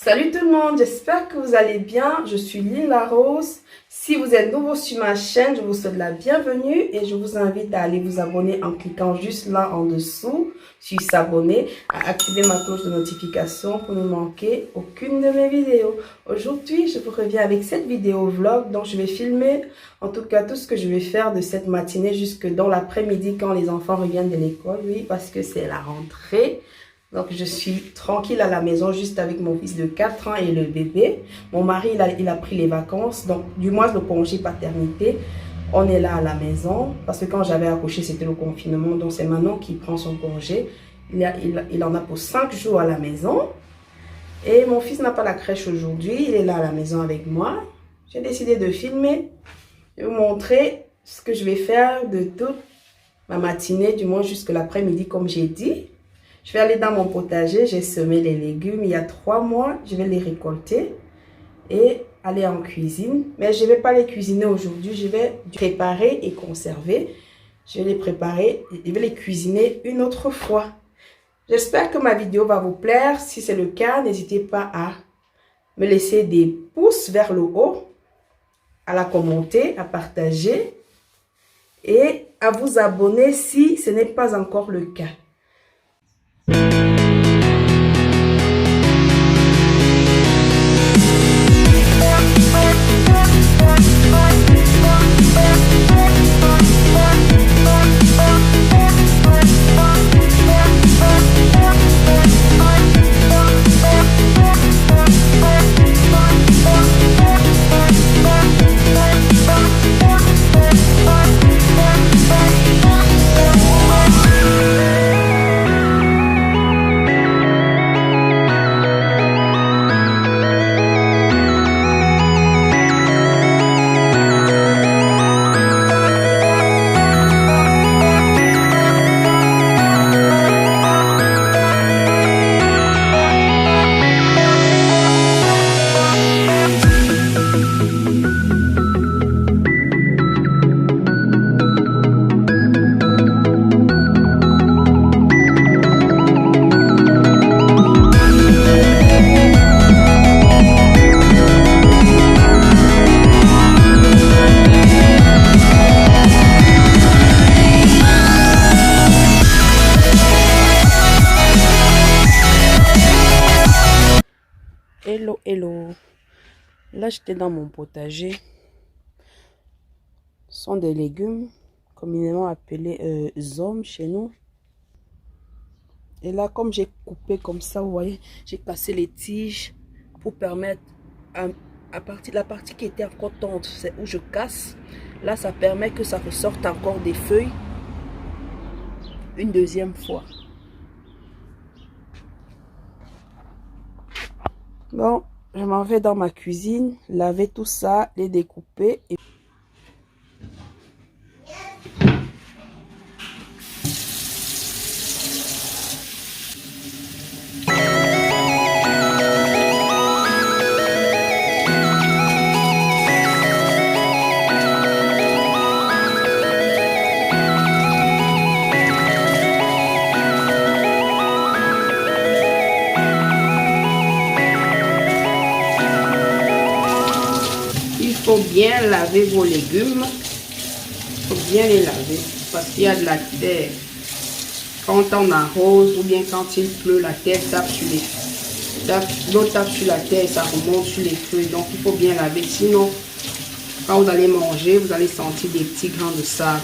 Salut tout le monde, j'espère que vous allez bien. Je suis Lila Rose. Si vous êtes nouveau sur ma chaîne, je vous souhaite la bienvenue et je vous invite à aller vous abonner en cliquant juste là en dessous sur s'abonner, à activer ma cloche de notification pour ne manquer aucune de mes vidéos. Aujourd'hui, je vous reviens avec cette vidéo vlog dont je vais filmer en tout cas tout ce que je vais faire de cette matinée jusque dans l'après-midi quand les enfants reviennent de l'école, oui, parce que c'est la rentrée. Donc, je suis tranquille à la maison juste avec mon fils de 4 ans et le bébé. Mon mari, il a pris les vacances, donc du moins le congé paternité. On est là à la maison parce que quand j'avais accouché, c'était le confinement. Donc, c'est Manon qui prend son congé. Il en a pour 5 jours à la maison. Et mon fils n'a pas la crèche aujourd'hui. Il est là à la maison avec moi. J'ai décidé de filmer et vous montrer ce que je vais faire de toute ma matinée, du moins jusqu'à l'après-midi, comme j'ai dit. Je vais aller dans mon potager, j'ai semé les légumes il y a 3 mois, je vais les récolter et aller en cuisine. Mais je ne vais pas les cuisiner aujourd'hui, je vais préparer et conserver. Je vais les préparer et je vais les cuisiner une autre fois. J'espère que ma vidéo va vous plaire. Si c'est le cas, n'hésitez pas à me laisser des pouces vers le haut, à la commenter, à partager et à vous abonner si ce n'est pas encore le cas. Hello. Là, j'étais dans mon potager. Ce sont des légumes communément appelés zom chez nous. Et là, comme j'ai coupé comme ça, vous voyez, j'ai cassé les tiges pour permettre la partie qui était encore tendre, c'est où je casse. Là, ça permet que ça ressorte encore des feuilles une deuxième fois. Bon, je m'en vais dans ma cuisine, laver tout ça, les découper. Il faut bien laver vos légumes, il faut bien les laver parce qu'il y a de la terre. Quand on arrose ou bien quand il pleut, la terre tape sur l'eau tape sur la terre et ça remonte sur les feuilles. Donc il faut bien laver, sinon quand vous allez manger, vous allez sentir des petits grains de sable.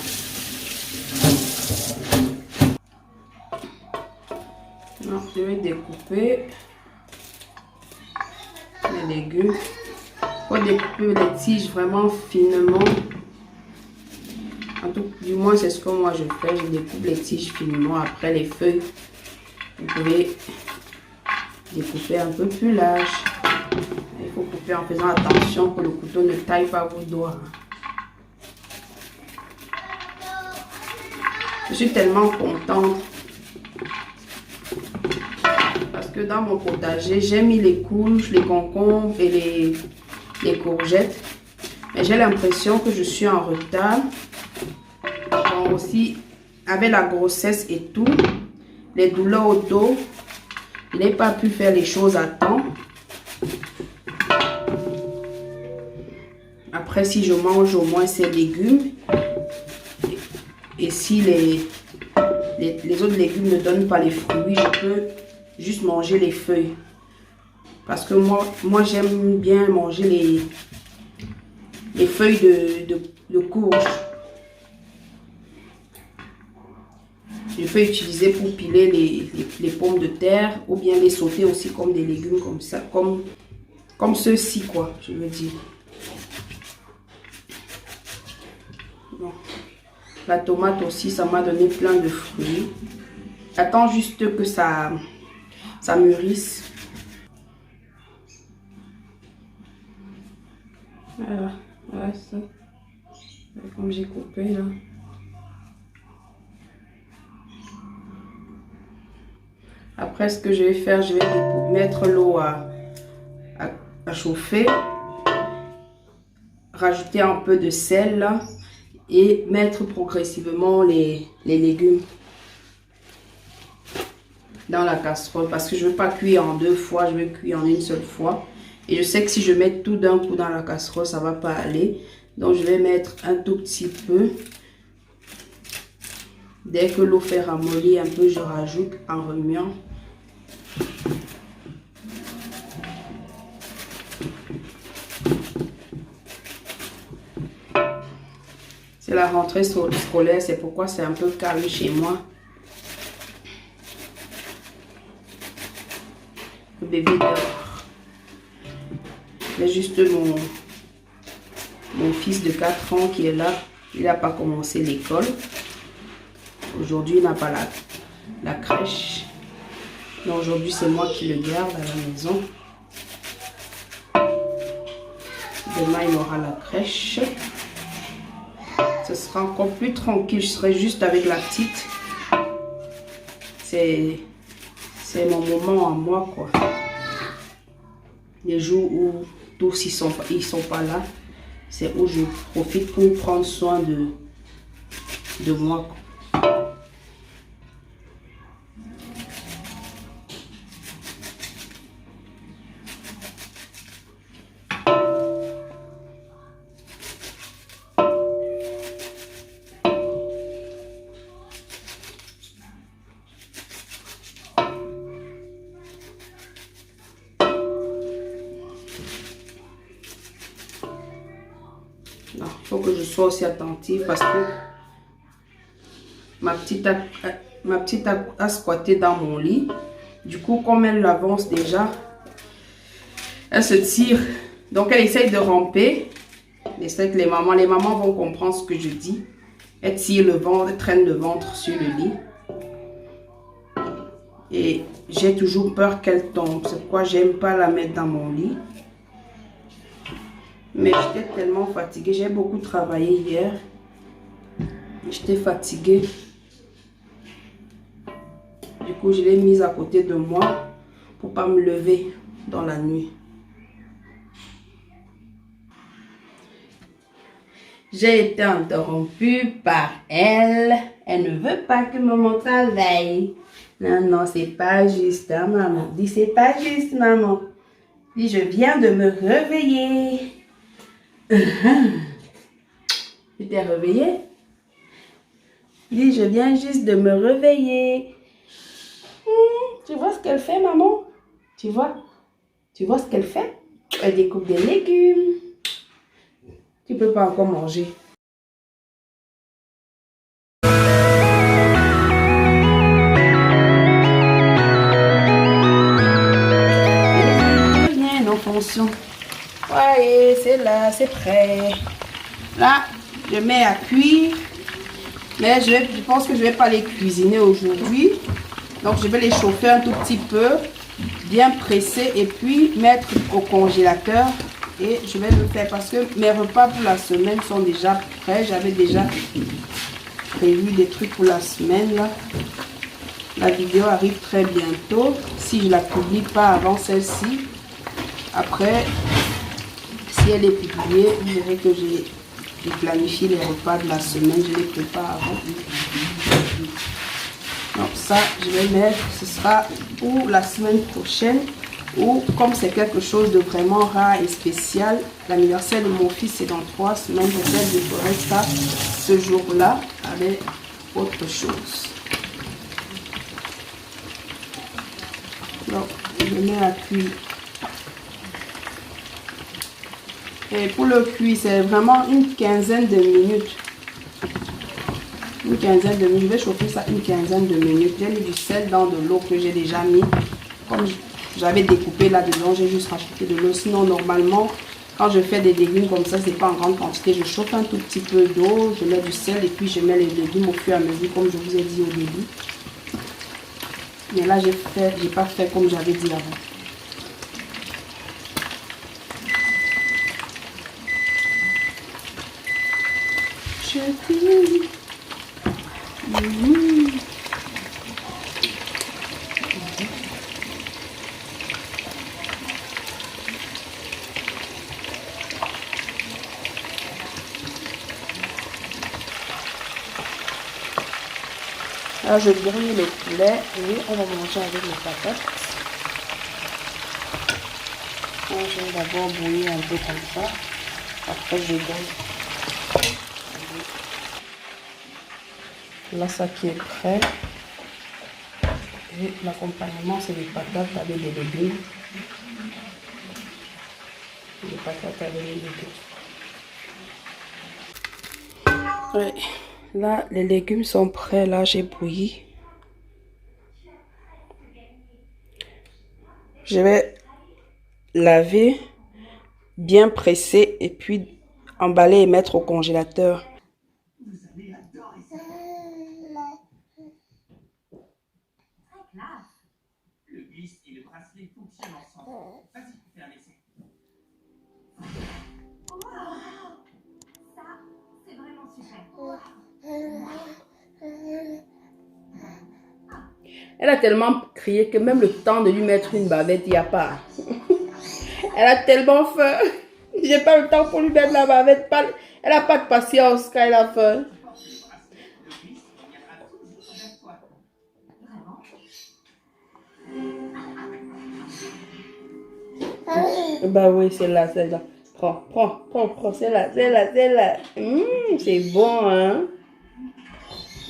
Donc, je vais découper les légumes. Il faut découper les tiges vraiment finement. En tout, du moins, c'est ce que moi je fais. Je découpe les tiges finement. Après les feuilles, vous pouvez découper un peu plus large. Il faut couper en faisant attention que le couteau ne taille pas vos doigts. Je suis tellement contente parce que dans mon potager, j'ai mis les courges, les concombres et les courgettes. Mais j'ai l'impression que je suis en retard. Bon, aussi, avec la grossesse et tout, les douleurs au dos, je n'ai pas pu faire les choses à temps. Après, si je mange au moins ces légumes, et si les autres légumes ne donnent pas les fruits, je peux juste manger les feuilles. Parce que moi j'aime bien manger les feuilles de courge. Je peux utiliser pour piler les pommes de terre ou bien les sauter aussi comme des légumes comme ça, comme ceux-ci quoi, je veux dire. Bon. La tomate aussi, ça m'a donné plein de fruits. Attends juste que ça mûrisse. Voilà ça. Comme j'ai coupé là. Après, ce que je vais faire, je vais mettre l'eau à chauffer. Rajouter un peu de sel là. Et mettre progressivement les légumes dans la casserole. Parce que je ne veux pas cuire en 2 fois, je veux cuire en une seule fois. Et je sais que si je mets tout d'un coup dans la casserole, ça ne va pas aller. Donc je vais mettre un tout petit peu. Dès que l'eau fait ramollir un peu, je rajoute en remuant. C'est la rentrée scolaire, c'est pourquoi c'est un peu calme chez moi. Le bébé dort. Il y a juste mon fils de 4 ans qui est là. Il n'a pas commencé l'école. Aujourd'hui, il n'a pas la crèche. Donc aujourd'hui, c'est moi qui le garde à la maison. Demain, il aura la crèche. Ce sera encore plus tranquille. Je serai juste avec la petite. C'est mon moment à moi, quoi. Les jours où tous ils sont pas là, c'est où je profite pour prendre soin de moi, quoi. Il faut que je sois aussi attentive parce que ma petite a squatté dans mon lit. Du coup, comme elle l'avance déjà, elle se tire. Donc, elle essaye de ramper. J'espère que les mamans vont comprendre ce que je dis. Elle tire le ventre, elle traîne le ventre sur le lit. Et j'ai toujours peur qu'elle tombe. C'est pourquoi j'aime pas la mettre dans mon lit. Mais j'étais tellement fatiguée. J'ai beaucoup travaillé hier. J'étais fatiguée. Du coup, je l'ai mise à côté de moi pour ne pas me lever dans la nuit. J'ai été interrompue par elle. Elle ne veut pas que maman travaille. Non, non, c'est pas juste, hein, maman. Dis, c'est pas juste, maman. Dis, je viens de me réveiller. Tu t'es réveillée? Dis, je viens juste de me réveiller. Tu vois ce qu'elle fait, maman? Tu vois? Tu vois ce qu'elle fait? Elle découpe des légumes. Tu peux pas encore manger. Bien en fonction. Ouais, c'est là, c'est prêt. Là, je mets à cuire. Mais je pense que je ne vais pas les cuisiner aujourd'hui. Donc, je vais les chauffer un tout petit peu. Bien presser et puis mettre au congélateur. Et je vais le faire parce que mes repas pour la semaine sont déjà prêts. J'avais déjà prévu des trucs pour la semaine. Là. La vidéo arrive très bientôt. Si je ne la publie pas avant celle-ci. Après, si elle est publiée, vous verrez que j'ai planifié les repas de la semaine. Je les prépare avant. Donc ça, je vais mettre, ce sera pour la semaine prochaine. Ou comme c'est quelque chose de vraiment rare et spécial, l'anniversaire de mon fils c'est dans 3 semaines, peut-être je ferai ça ce jour-là avec autre chose. Donc, je mets à cuire. Et pour le cuire, c'est vraiment une quinzaine de minutes. Une quinzaine de minutes. Je vais chauffer ça une quinzaine de minutes. J'ai mis du sel dans de l'eau que j'ai déjà mis. Comme j'avais découpé là-dedans, j'ai juste rajouté de l'eau. Sinon, normalement, quand je fais des légumes comme ça, c'est pas en grande quantité. Je chauffe un tout petit peu d'eau, je mets du sel et puis je mets les légumes au fur et à mesure, comme je vous ai dit au début. Mais là, j'ai pas fait comme j'avais dit avant. Je t'aime. Là, je brûle le poulet et on va manger avec les patates. Je vais d'abord bouillir un peu comme ça. Après, je brûle. Là, ça qui est prêt. Et l'accompagnement, c'est des patates avec des légumes. Des patates avec des légumes. Ouais. Là, les légumes sont prêts. Là, j'ai bouilli. Je vais laver, bien presser et puis emballer et mettre au congélateur. Le vis et le bracelet fonctionnent ensemble. Vas-y, fais un essai. Ça, c'est vraiment super. Elle a tellement crié que même le temps de lui mettre une bavette, il n'y a pas. Elle a tellement faim. J'ai pas le temps pour lui mettre la bavette. Elle n'a pas de patience quand elle a faim. Bah oui, c'est là, c'est là. Prends, c'est là. C'est bon, hein.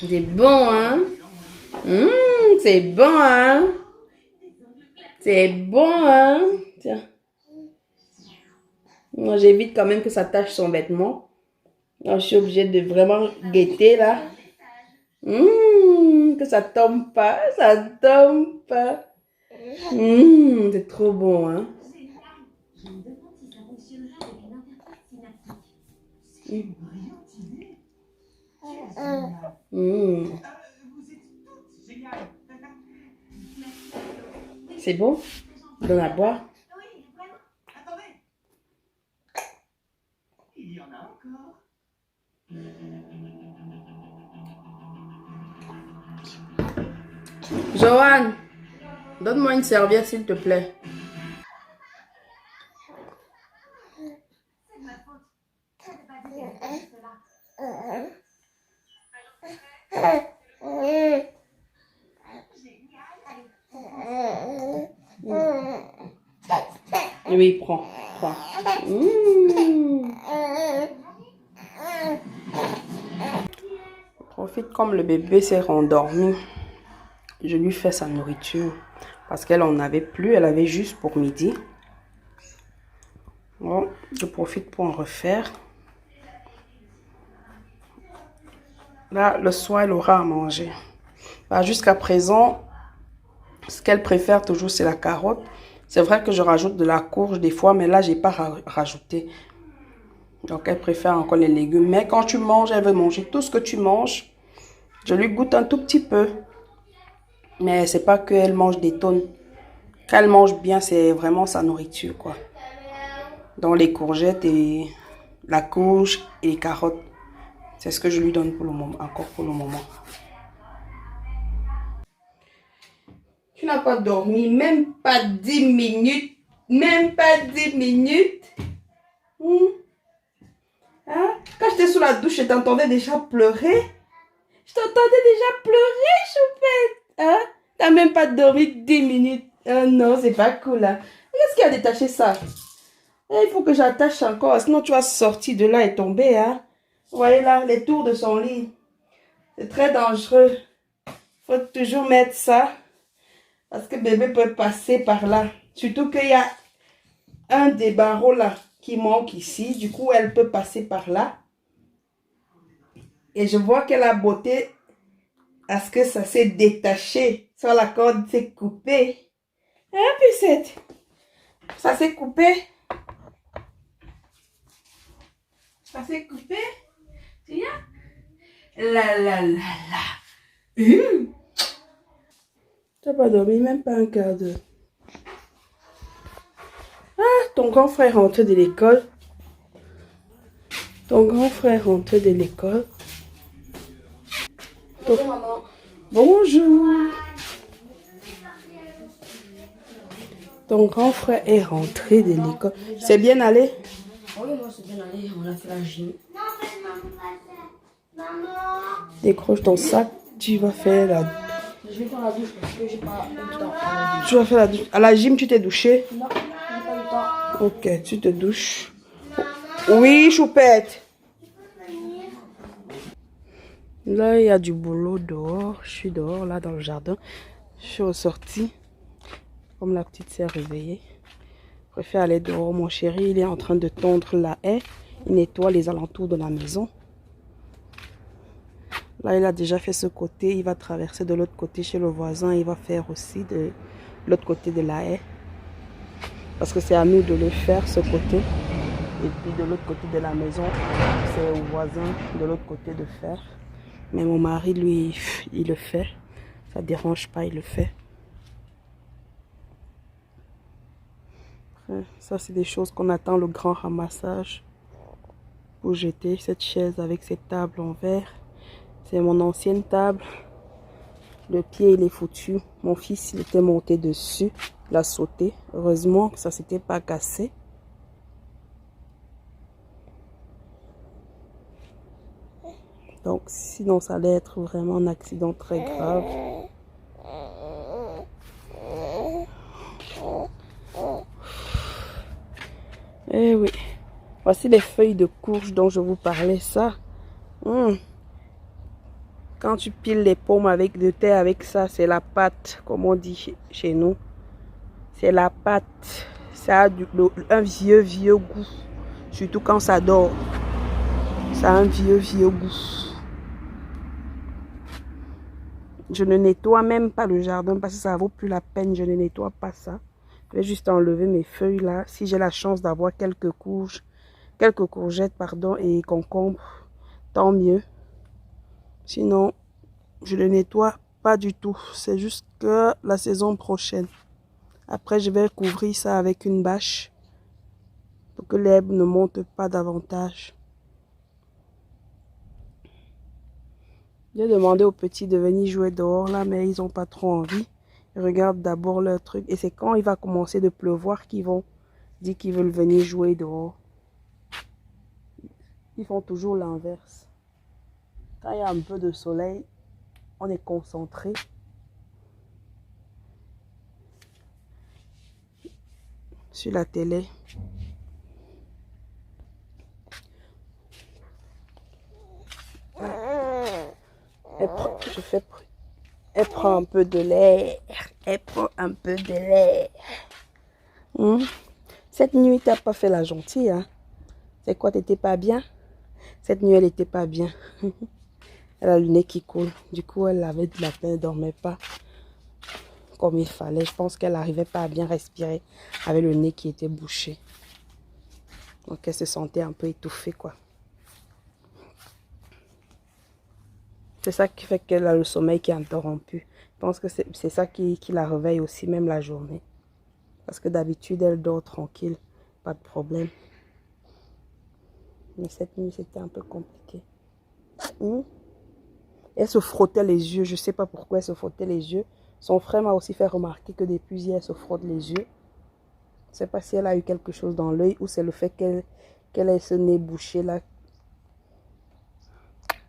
C'est bon, hein. C'est bon, hein. C'est bon, hein. Tiens. Moi, j'évite quand même que ça tache son vêtement. Alors, je suis obligée de vraiment guetter, là. Que ça tombe pas, c'est trop bon, hein. C'est bon? Donne à boire. Il y en a encore. Joanne, donne-moi une serviette s'il te plaît. Oui, prends. Profite comme le bébé s'est rendormi. Je lui fais sa nourriture parce qu'elle en avait plus, elle avait juste pour midi. Bon, je profite pour en refaire. Là, le soir, elle aura à manger. Jusqu'à présent, ce qu'elle préfère toujours, c'est la carotte. C'est vrai que je rajoute de la courge des fois, mais là, j'ai pas rajouté. Donc, elle préfère encore les légumes. Mais quand tu manges, elle veut manger tout ce que tu manges. Je lui goûte un tout petit peu. Mais c'est pas qu'elle mange des tonnes. Quand elle mange bien, c'est vraiment sa nourriture, quoi. Donc, les courgettes et la courge et les carottes. C'est ce que je lui donne pour le moment, encore pour le moment. Tu n'as pas dormi, même pas 10 minutes. Même pas 10 minutes. Hein? Quand j'étais sous la douche, je t'entendais déjà pleurer. Je t'entendais déjà pleurer, choupette. Hein? T'as même pas dormi 10 minutes. Ah non, c'est pas cool. Hein. Qu'est-ce qui a détaché ça? Il faut que j'attache encore, sinon tu vas sortir de là et tomber. Hein. Vous voyez là, les tours de son lit. C'est très dangereux. Il faut toujours mettre ça. Parce que bébé peut passer par là. Surtout qu'il y a un des barreaux là qui manque ici. Du coup, elle peut passer par là. Et je vois que la beauté, parce que ça s'est détaché. Sur la corde, s'est coupé. Hein, Pucette? Ça s'est coupé. Ça s'est coupé. Tu viens? La la la la. Tu n'as pas dormi, même pas un quart d'heure. Ah, ton grand frère rentre de l'école. Ton grand frère rentre de l'école. Bonjour maman. Bonjour. Ton grand frère est rentré de l'école. C'est bien allé? Oui, moi c'est bien allé, on a fait la gym. Décroche ton sac, tu vas faire la... Je vais faire la douche parce que j'ai pas eu le temps à la gym. Tu vas faire la douche. À la gym, tu t'es douché? Non, j'ai pas eu le temps. Ok, tu te douches. Oui, choupette. Là, il y a du boulot dehors. Je suis dehors, là, dans le jardin. Je suis ressortie. Comme la petite s'est réveillée. Je préfère aller dehors. Mon chéri, il est en train de tondre la haie. Il nettoie les alentours de la maison. Là, il a déjà fait ce côté. Il va traverser de l'autre côté chez le voisin. Il va faire aussi de l'autre côté de la haie. Parce que c'est à nous de le faire, ce côté. Et puis de l'autre côté de la maison, c'est au voisin de l'autre côté de faire. Mais mon mari, lui, il le fait. Ça ne dérange pas, il le fait. Après, ça, c'est des choses qu'on attend le grand ramassage. Pour jeter cette chaise avec cette table en verre. C'est mon ancienne table. Le pied, il est foutu. Mon fils, il était monté dessus. Il a sauté. Heureusement que ça ne s'était pas cassé. Donc, sinon, ça allait être vraiment un accident très grave. Eh oui. Voici les feuilles de courge dont je vous parlais. Ça. Quand tu piles les pommes avec de terre avec ça, c'est la pâte, comme on dit chez nous. C'est la pâte. Ça a un vieux goût. Surtout quand ça dort. Ça a un vieux goût. Je ne nettoie même pas le jardin parce que ça ne vaut plus la peine. Je ne nettoie pas ça. Je vais juste enlever mes feuilles là. Si j'ai la chance d'avoir quelques courgettes pardon, et concombres, tant mieux. Sinon, je ne nettoie pas du tout. C'est juste que la saison prochaine. Après, je vais couvrir ça avec une bâche pour que l'herbe ne monte pas davantage. J'ai demandé aux petits de venir jouer dehors là, mais ils n'ont pas trop envie. Ils regardent d'abord leur truc. Et c'est quand il va commencer de pleuvoir qu'ils vont dire qu'ils veulent venir jouer dehors. Ils font toujours l'inverse. Quand il y a un peu de soleil, on est concentré. Sur la télé. Elle prend un peu de l'air. Elle prend un peu de l'air. Cette nuit, t'as pas fait la gentille. Hein? C'est quoi, t'étais pas bien? Cette nuit, elle était pas bien. Elle a le nez qui coule. Du coup, elle avait de la peine, elle ne dormait pas comme il fallait. Je pense qu'elle n'arrivait pas à bien respirer avec le nez qui était bouché. Donc, elle se sentait un peu étouffée, quoi. C'est ça qui fait qu'elle a le sommeil qui est interrompu. Je pense que c'est ça qui la réveille aussi, même la journée. Parce que d'habitude, elle dort tranquille. Pas de problème. Mais cette nuit, c'était un peu compliqué. Elle se frottait les yeux. Je ne sais pas pourquoi elle se frottait les yeux. Son frère m'a aussi fait remarquer que depuis hier, elle se frotte les yeux. Je ne sais pas si elle a eu quelque chose dans l'œil ou c'est le fait qu'elle ait ce nez bouché là.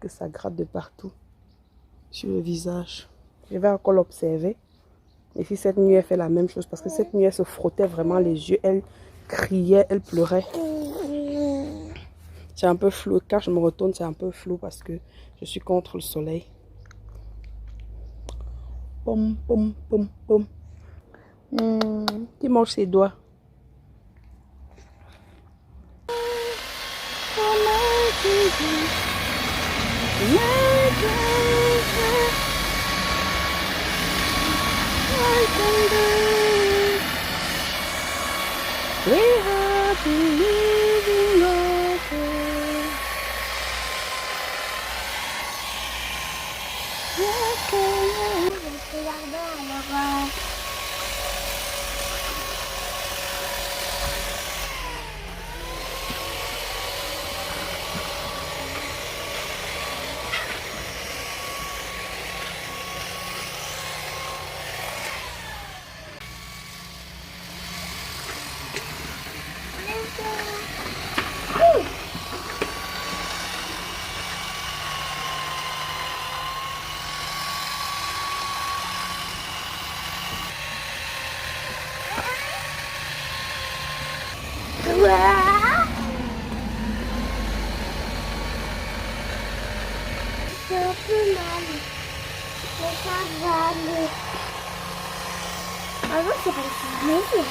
Que ça gratte de partout sur le visage. Je vais encore l'observer. Et si cette nuit, elle fait la même chose. Parce que cette nuit, elle se frottait vraiment les yeux. Elle criait, elle pleurait. C'est un peu flou. Quand je me retourne, c'est un peu flou parce que je suis contre le soleil. Pom, pom, pom, pom. Qui mange ses doigts? C'est un peu mal. Mais ça va aller. Ah non, c'est pas le film.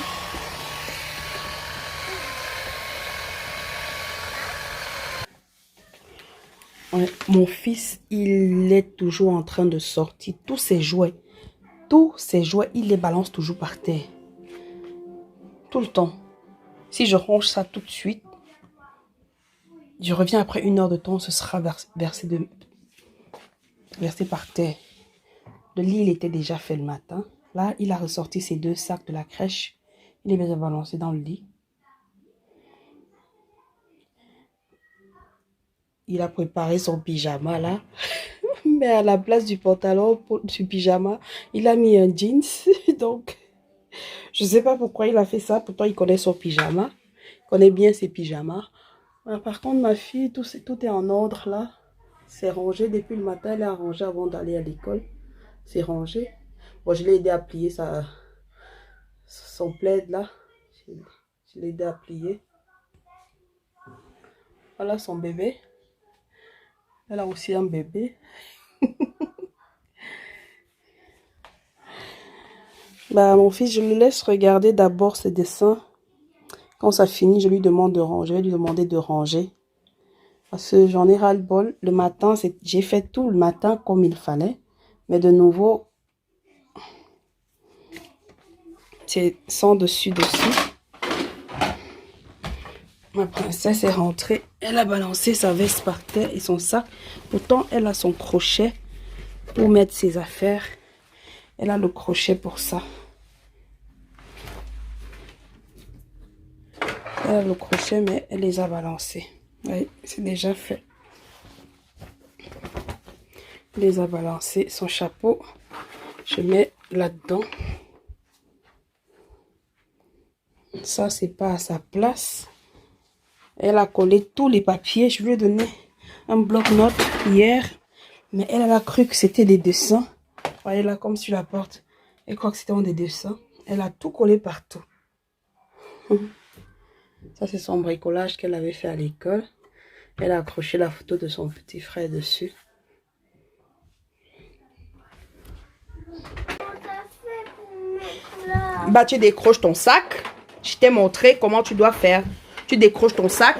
Ouais, mon fils, il est toujours en train de sortir tous ses jouets. Tous ses jouets, il les balance toujours par terre. Tout le temps. Si je range ça tout de suite, je reviens après 1 heure de temps, ce sera versé par terre. Le lit, il était déjà fait le matin. Là, il a ressorti ses 2 sacs de la crèche. Il les a balancés dans le lit. Il a préparé son pyjama là. Mais à la place du pantalon, du pyjama, il a mis un jeans. Donc, je ne sais pas pourquoi il a fait ça. Pourtant, il connaît son pyjama. Il connaît bien ses pyjamas. Par contre, ma fille, tout est en ordre là. C'est rangé depuis le matin. Elle a rangé avant d'aller à l'école. C'est rangé. Bon, je l'ai aidé à plier son plaid là. Je l'ai aidé à plier. Voilà son bébé. Elle a aussi un bébé. Mon fils, je le laisse regarder d'abord ses dessins. Quand ça finit, je lui demande de ranger. Je vais lui demander de ranger. Parce que j'en ai ras le bol. Le matin, j'ai fait tout le matin comme il fallait. Mais de nouveau, c'est sans dessus-dessous. Ma princesse est rentrée. Elle a balancé sa veste par terre et son sac. Pourtant, elle a son crochet pour mettre ses affaires. Elle a le crochet pour ça. Elle a le crochet, mais elle les a balancés. Oui, c'est déjà fait. Elle les a balancés. Son chapeau, je mets là-dedans. Ça, c'est pas à sa place. Elle a collé tous les papiers. Je lui ai donné un bloc-notes hier. Mais elle a cru que c'était des dessins. Voyez là, comme sur la porte. Elle croit que c'était des dessins. Elle a tout collé partout. Ça, c'est son bricolage qu'elle avait fait à l'école. Elle a accroché la photo de son petit frère dessus. Bah, tu décroches ton sac. Je t'ai montré comment tu dois faire. Tu décroches ton sac.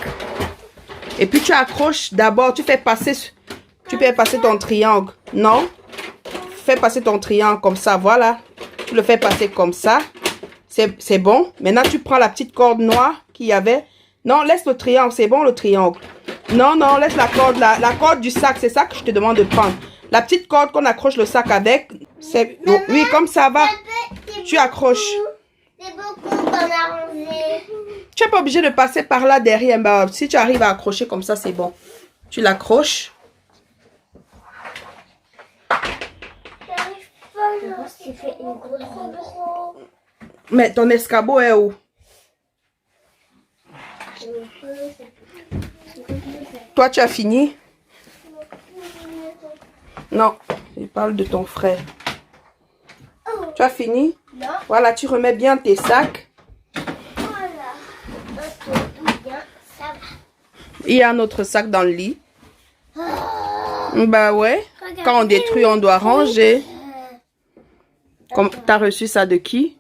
Et puis tu accroches d'abord. Tu fais passer ton triangle. Non. Fais passer ton triangle comme ça. Voilà. Tu le fais passer comme ça. C'est bon. Maintenant, tu prends la petite corde noire qu'il y avait. Non, laisse le triangle. C'est bon le triangle. Non, non, laisse la corde. La corde du sac. C'est ça que je te demande de prendre. La petite corde qu'on accroche le sac avec. Oui, comme ça va. Tu accroches. C'est beaucoup qu'on a rangé. Tu n'es pas obligé de passer par là derrière. Bah, si tu arrives à accrocher comme ça, c'est bon. Tu l'accroches. Mais ton escabeau est où? Toi, tu as fini? Non, je parle de ton frère. Tu pas fini? Non. Voilà, tu remets bien tes sacs. Voilà. Ok, tout bien. Ça va. Il y a un autre sac dans le lit. Oh, Bah ouais. regardez. Quand on détruit, on doit ranger. Comme t'as reçu ça de qui?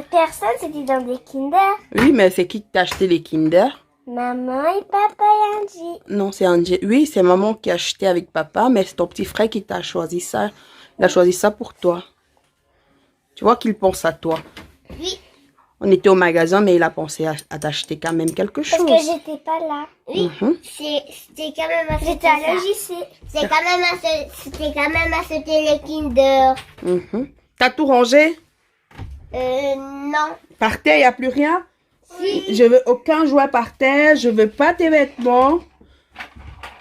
Personne, c'était dans des Kinder. Oui, mais c'est qui t'a acheté les Kinder? Maman et papa et Angie. Non, c'est Angie. Oui, c'est maman qui a acheté avec papa, mais c'est ton petit frère qui t'a choisi ça. Il a choisi ça pour toi. Tu vois qu'il pense à toi. Oui. On était au magasin, mais il a pensé à t'acheter quand même quelque chose. Parce que j'étais pas là. Oui. C'était quand même à J'étais à la JC. C'était quand même à sauter les Kinder. T'as tout rangé? Non. Par terre, il n'y a plus rien? Si. Je veux aucun jouet par terre. Je veux pas tes vêtements.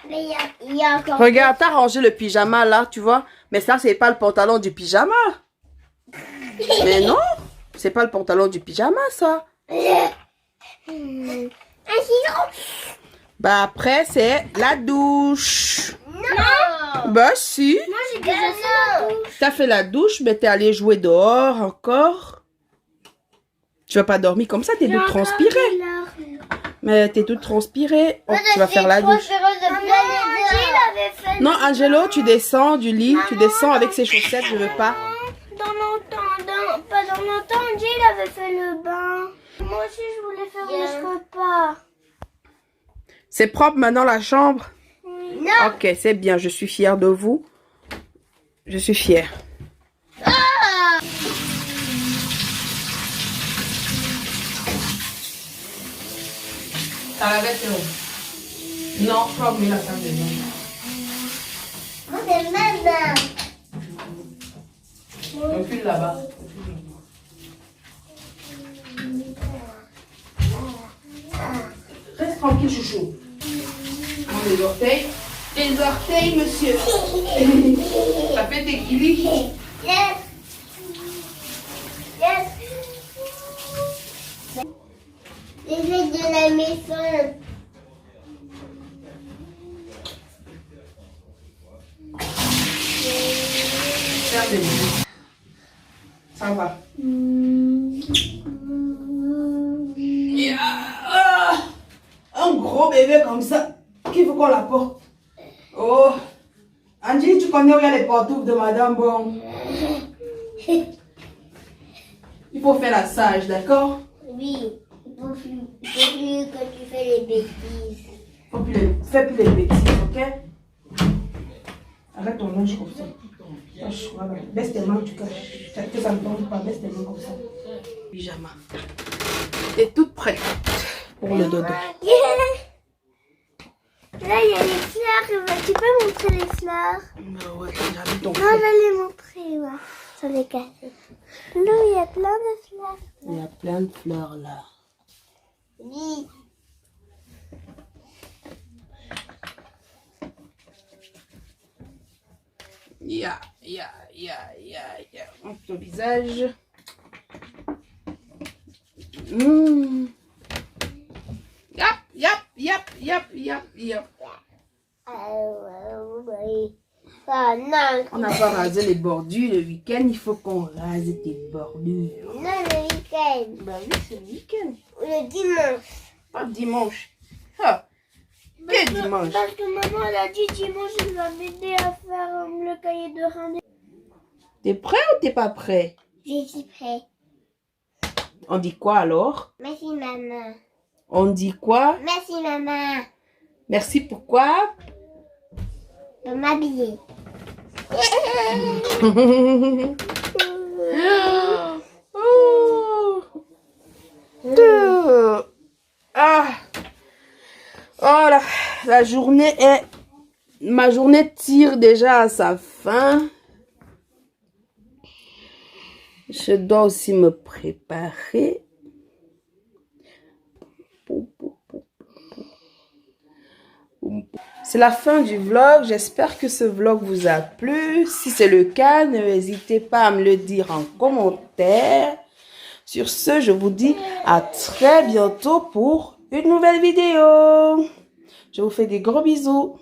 Mais il y a encore... Regarde, t'as rangé le pyjama là, tu vois. Mais ça, c'est pas le pantalon du pyjama. Mais non, c'est pas le pantalon du pyjama, ça. Un citron. Bah après, c'est la douche. Non. Bah si. Moi, j'ai déjà fait la douche. T'as fait la douche, mais t'es allé jouer dehors encore. Tu vas pas dormir comme ça, t'es toute transpirée. Mais t'es toute transpirée. Oh, tu vas faire la douche. Non, Angelo, tu descends du lit. Tu descends avec ses chaussettes, je veux pas. Pas dans longtemps, Angie, il avait fait le bain. Moi aussi, je voulais faire, mais je peux pas. C'est propre maintenant la chambre? Non. Ok, c'est bien, je suis fière de vous. Je suis fière. Ça va Non, pas oublier la salle de bain. Moi, c'est maman. Recule là-bas. Reste tranquille, chouchou. Les orteils. Les orteils, monsieur. Ça fait des kilis. Yes. Yes. Les fêtes de la maison. Faire des bruits. Ça va. Un gros bébé comme ça, qu'il faut qu'on la porte. Oh, Angie, tu connais où il y a les pantoufles de Madame Bon? Il faut faire la sage, d'accord? Oui. Il faut plus que tu fais les bêtises. Fais plus les bêtises, ok? Arrête ton linge comme ça. Voilà. Baisse tes mains, tu caches. Que ça ne tombe pas, baisse tes mains comme ça. Pyjama. T'es toute prête pour le dodo. Là, il y a les fleurs. Tu peux montrer les fleurs? Bah ouais, t'as mis ton Non, feu. je vais les montrer, ouais. Sur les cafés. Là, il y a plein de fleurs. Il y a plein de fleurs là. Oui. Ya. Montre ton visage. Yap. Oui. Ah non. On n'a pas rasé les bordures le week-end. Il faut qu'on rase tes bordures. Non, le week-end. Bah oui, c'est le week-end. Le dimanche. Pas dimanche. Ah, quel dimanche? Parce que maman, elle a dit dimanche, elle va m'aider à faire le cahier de rendez-vous. T'es prêt ou t'es pas prêt? Je suis prêt. On dit quoi alors? Merci, maman. On dit quoi? Merci, maman. Merci pourquoi? De m'habiller. Oh la journée est... Ma journée tire déjà à sa fin. Je dois aussi me préparer. C'est la fin du vlog. J'espère que ce vlog vous a plu. Si c'est le cas, n'hésitez pas à me le dire en commentaire. Sur ce, je vous dis à très bientôt pour une nouvelle vidéo. Je vous fais des gros bisous.